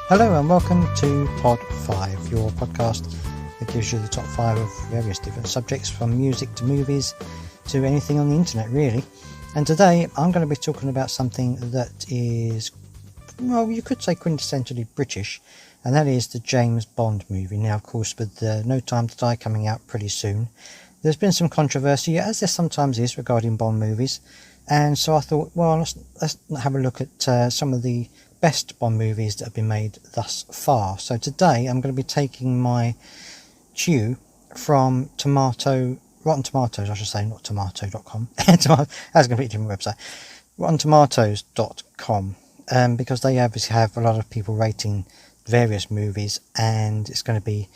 Hello and welcome to Pod 5, your podcast that gives you the top 5 of various different subjects, from music to movies to anything on the internet really. And today I'm going to be talking about something that is, well, you could say quintessentially British, and that is the James Bond movie. Now, of course, with No Time to Die coming out pretty soon, there's been some controversy, as there sometimes is, regarding Bond movies. And so I thought, well, let's have a look at some of the best Bond movies that have been made thus far. So today I'm going to be taking my cue from Rotten Tomatoes, I should say, not tomato.com. That's a completely different website. RottenTomatoes.com, because they obviously have a lot of people rating various movies, and it's going to be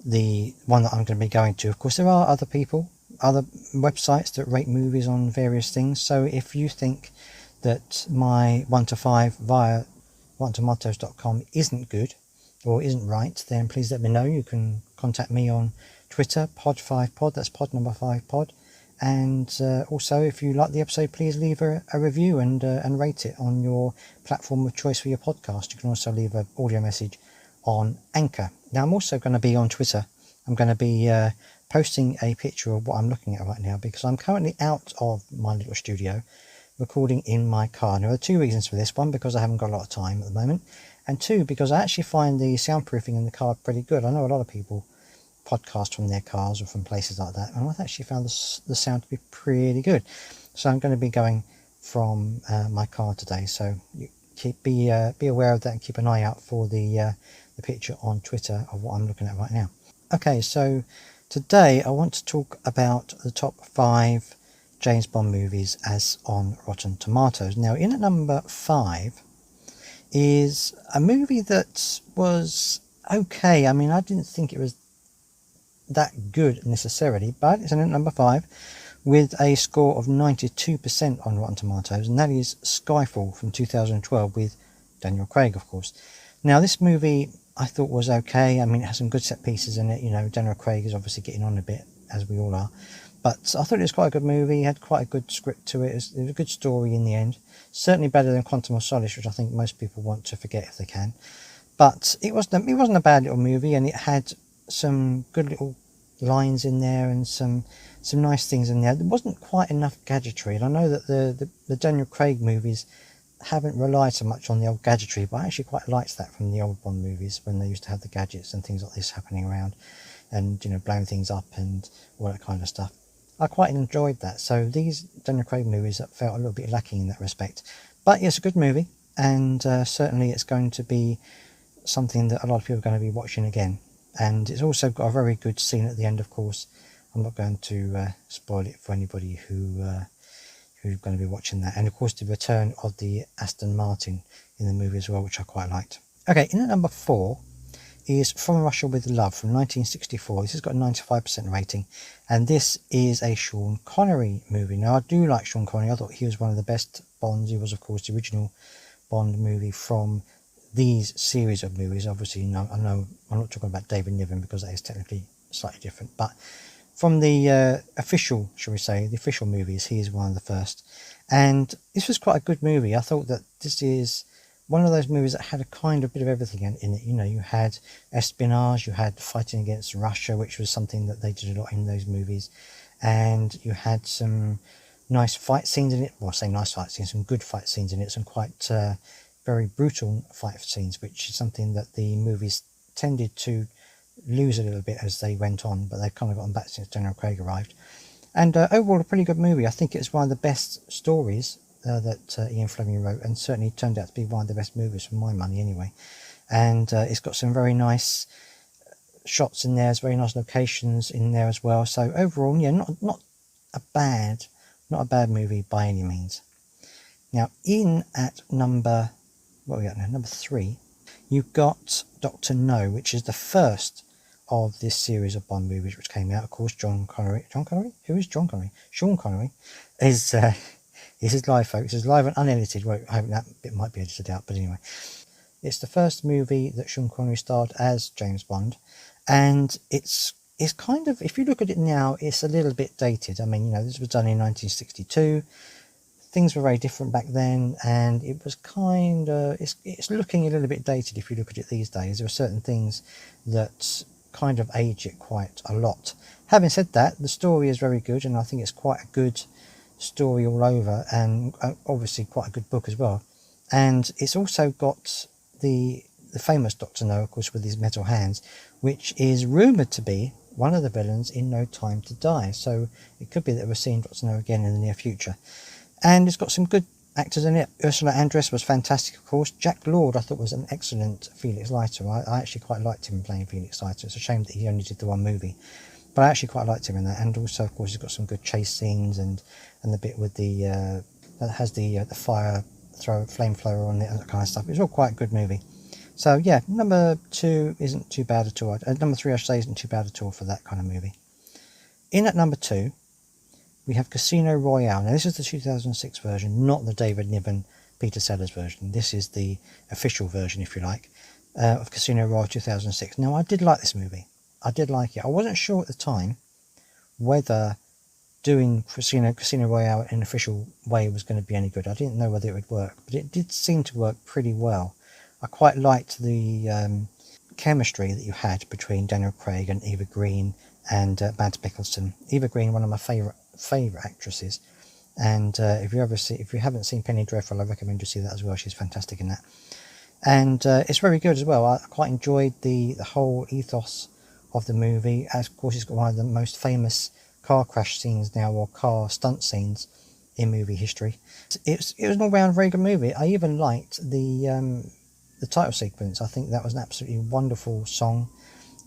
the one that I'm going to be going to. Of course, there are other websites that rate movies on various things, so if you think that my 1 to 5 via RottenTomatoes.com isn't good or isn't right, then please let me know. You can contact me on Twitter, pod5pod, that's pod number 5pod, and also if you like the episode, please leave a review and rate it on your platform of choice for your podcast. You can also leave an audio message on Anchor. Now, I'm also going to be on Twitter. I'm going to be posting a picture of what I'm looking at right now, because I'm currently out of my little studio recording in my car. Now, there are two reasons for this. One, because I haven't got a lot of time at the moment, and two, because I actually find the soundproofing in the car pretty good. I know a lot of people podcast from their cars or from places like that, and I've actually found the sound to be pretty good. So I'm going to be going from my car today, so be aware of that and keep an eye out for the picture on Twitter of what I'm looking at right now. Okay, so today I want to talk about the top 5 James Bond movies as on Rotten Tomatoes. Now, in at number 5 is a movie that was okay. I mean, I didn't think it was that good necessarily, but it's in at number 5 with a score of 92% on Rotten Tomatoes, and that is Skyfall from 2012 with Daniel Craig, of course. Now, this movie I thought was okay. I mean, it has some good set pieces in it. You know, Daniel Craig is obviously getting on a bit, as we all are. But I thought it was quite a good movie. It had quite a good script to it. It was a good story in the end. Certainly better than Quantum of Solace, which I think most people want to forget if they can. But it wasn't a bad little movie, and it had some good little lines in there and some nice things in there. There wasn't quite enough gadgetry, and I know that the Daniel Craig movies haven't relied so much on the old gadgetry, but I actually quite liked that from the old Bond movies, when they used to have the gadgets and things like this happening around, and, you know, blowing things up and all that kind of stuff. I quite enjoyed that. So these Daniel Craig movies that felt a little bit lacking in that respect. But it's a good movie, and certainly it's going to be something that a lot of people are going to be watching again. And it's also got a very good scene at the end, of course. I'm not going to spoil it for anybody who's going to be watching that. And of course, the return of the Aston Martin in the movie as well, which I quite liked. Okay, in at number 4 is From Russia with Love from 1964. This has got a 95% rating, and this is a Sean Connery movie. Now, I do like Sean Connery. I thought he was one of the best Bonds. He was, of course, the original Bond movie from these series of movies. Obviously, you know, I know I'm not talking about David Niven, because that is technically slightly different, but from the official, shall we say, the official movies, he is one of the first. And this was quite a good movie. I thought that this is one of those movies that had a kind of bit of everything in it. You know, you had espionage, you had fighting against Russia, which was something that they did a lot in those movies, and you had some nice fight scenes in it. Well, I say nice fight scenes, some good fight scenes in it, some quite very brutal fight scenes, which is something that the movies tended to lose a little bit as they went on, but they've kind of gotten back since Daniel Craig arrived. And overall, a pretty good movie. I think it's one of the best stories that Ian Fleming wrote, and certainly turned out to be one of the best movies for my money anyway. And it's got some very nice shots in there, very nice locations in there as well. So overall, yeah, not a bad movie by any means. Now, in at number 3, you've got Dr. No, which is the first of this series of Bond movies which came out. Of course, Sean Connery? Who is John Connery? Sean Connery is this is live, folks. It's live and unedited. Well, I hope that bit might be edited out, but anyway. It's the first movie that Sean Connery starred as James Bond, and it's kind of, if you look at it now, it's a little bit dated. I mean, you know, this was done in 1962. things were very different back then, and it was kind of, it's looking a little bit dated if you look at it these days. There are certain things that kind of age it quite a lot. Having said that, the story is very good, and I think it's quite a good story all over, and obviously quite a good book as well. And it's also got the famous Dr. No, of course, with his metal hands, which is rumoured to be one of the villains in No Time to Die. So it could be that we're seeing Dr. No again in the near future. And it's got some good actors in it. Ursula Andress was fantastic, of course. Jack Lord, I thought, was an excellent Felix Leiter. I actually quite liked him playing Felix Leiter. It's a shame that he only did the one movie. But I actually quite liked him in that. And also, of course, he's got some good chase scenes, and the bit with the that has the fire flamethrower on it and that kind of stuff. It's all quite a good movie. So yeah, number 2 isn't too bad at all. Number 3, I should say, isn't too bad at all for that kind of movie. In at number 2, we have Casino Royale. Now this is the 2006 version, not the David Niven, Peter Sellers version. This is the official version, if you like, of Casino Royale 2006. Now I did like this movie. I did like it. I wasn't sure at the time whether doing Casino Royale in an official way was going to be any good. I didn't know whether it would work, but it did seem to work pretty well. I quite liked the chemistry that you had between Daniel Craig and Eva Green and Mads Mikkelsen. Eva Green, one of my favourite actresses, and if you haven't seen Penny Dreadful, I recommend you see that as well. She's fantastic in that, and it's very good as well. I quite enjoyed the whole ethos of the movie. As of course, it's got one of the most famous car crash scenes now, or car stunt scenes in movie history. It was an all-round very good movie. I even liked the title sequence. I think that was an absolutely wonderful song,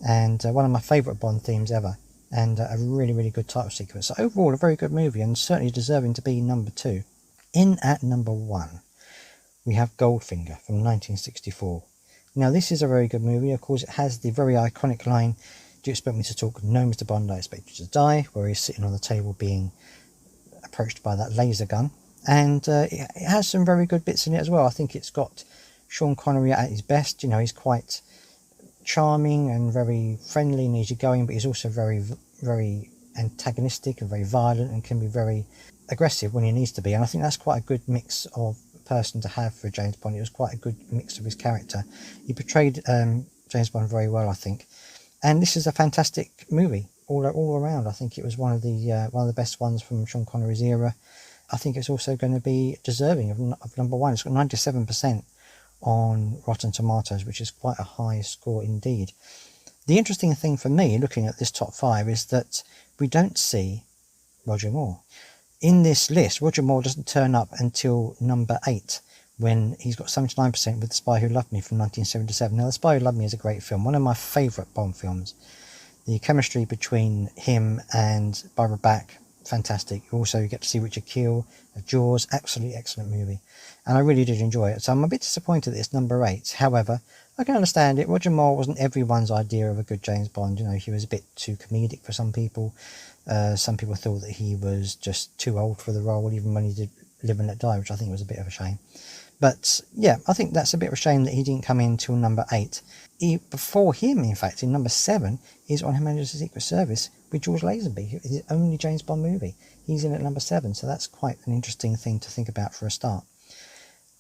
and one of my favourite Bond themes ever, and a really, really good title sequence. So overall, a very good movie, and certainly deserving to be number 2. In at number 1, we have Goldfinger from 1964. Now this is a very good movie. Of course, it has the very iconic line, "Do you expect me to talk? No, Mr. Bond, I expect you to die," where he's sitting on the table being approached by that laser gun. And it has some very good bits in it as well. I think it's got Sean Connery at his best. You know, he's quite charming and very friendly and easygoing, but he's also very, very antagonistic and very violent, and can be very aggressive when he needs to be. And I think that's quite a good mix of person to have for James Bond. It was quite a good mix of his character. He portrayed James Bond very well, I think. And this is a fantastic movie all around. I think it was one of the best ones from Sean Connery's era. I think it's also going to be deserving of number 1. It's got 97% on Rotten Tomatoes, which is quite a high score indeed. The interesting thing for me, looking at this top 5, is that we don't see Roger Moore. In this list, Roger Moore doesn't turn up until number 8, when he's got 79% with The Spy Who Loved Me from 1977. Now, The Spy Who Loved Me is a great film, one of my favourite Bond films. The chemistry between him and Barbara Bach, fantastic. You also get to see Richard Kiel, Jaws, absolutely excellent movie. And I really did enjoy it. So I'm a bit disappointed that it's number 8. However, I can understand it. Roger Moore wasn't everyone's idea of a good James Bond. You know, he was a bit too comedic for some people. Some people thought that he was just too old for the role, even when he did Live and Let Die, which I think was a bit of a shame. But yeah, I think that's a bit of a shame that he didn't come in till number 8. Before him, in fact, in number 7, is On Her Majesty's Secret Service with George Lazenby. It's the only James Bond movie. He's in at number 7, so that's quite an interesting thing to think about for a start.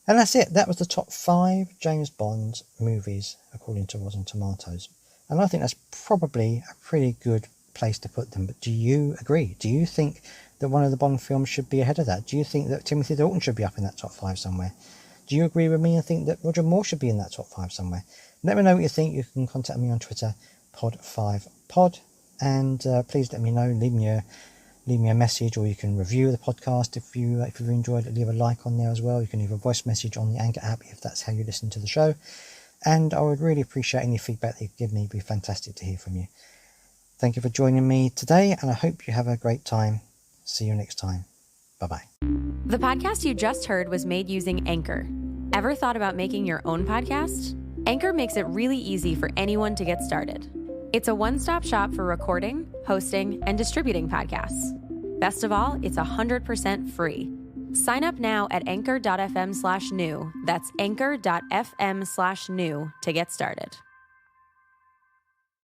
And that's it. That was the top 5 James Bond movies according to Rotten Tomatoes. And I think that's probably a pretty good place to put them. But do you agree? Do you think that one of the Bond films should be ahead of that? Do you think that Timothy Dalton should be up in that top 5 somewhere? Do you agree with me and think that Roger Moore should be in that top 5 somewhere? Let me know what you think. You can contact me on Twitter, pod5pod, and please let me know. Leave me a message, or you can review the podcast if you've enjoyed it. Leave a like on there as well. You can leave a voice message on the Anchor app if that's how you listen to the show. And I would really appreciate any feedback that you give me. It'd be fantastic to hear from you. Thank you for joining me today, and I hope you have a great time. See you next time. Bye-bye. The podcast you just heard was made using Anchor. Ever thought about making your own podcast? Anchor makes it really easy for anyone to get started. It's a one-stop shop for recording, hosting, and distributing podcasts. Best of all, it's 100% free. Sign up now at anchor.fm/new. That's anchor.fm/new to get started.